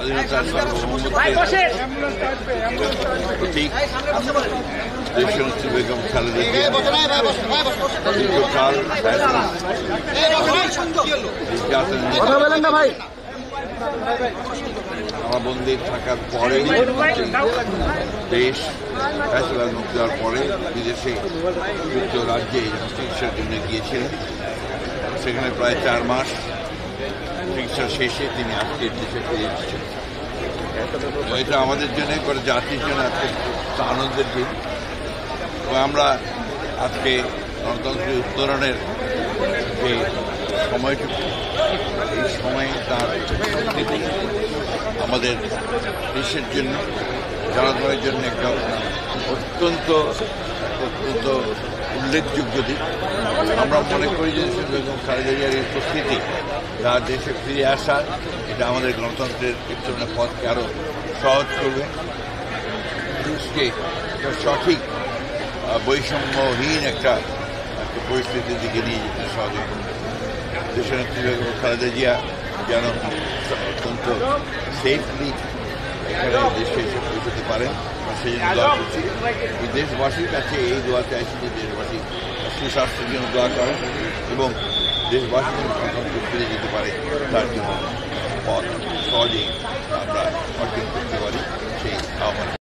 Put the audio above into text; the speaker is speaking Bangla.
স্বাধীনতার সার্বভৌমত্বের প্রতীক দেশনেত্রী বেগম খালেদা জিয়া দীর্ঘকাল কারাবন্দী থাকার পরে দেশ ফেসলা মুখ দেওয়ার পরে বিদেশে যুক্তরাজ্যে চিকিৎসার জন্য গিয়েছিলেন। সেখানে প্রায় 4 মাস চিকিৎসা শেষে তিনি আজকে দেশে ফিরে এসেছেন। এটা আমাদের জন্য করে জাতির জন্য আজকে আনন্দের দিন। এবং আমরা আজকে গণতন্ত্রের উত্তরণের যে সময়টুকু, এই সময়ে তার আমাদের দেশের জন্য জনগণের জন্য একটা অত্যন্ত উল্লেখযোগ্য দিক। আমরা মনে করি যে বেগম খালেদা জিয়ার এই উপস্থিতি, তার দেশে ফিরে আসা, এটা আমাদের গণতন্ত্রের উত্তরণের পথকে আরও সহজ করবে, দেশকে সঠিক বৈষম্যহীন একটা পরিস্থিতির দিকে নিয়ে যেতে সহযোগ করবে। দেশনেত্রী বেগম খালেদা জিয়া যেন অত্যন্ত সেফলি এখানে দেশে এসে পৌঁছতে পারেন, সেই জন্য দোয়া করছি। দেশবাসীর কাছে এই দোয়া চাইছি যে দেশবাসী সুস্বাস্থ্যের জন্য দোয়া করেন এবং দেশবাসী যেন গণতন্ত্র ফিরে যেতে পারে, তার জন্য পথ সহজেই আমরা অর্জন করতে পারি, সেই আহ্বান।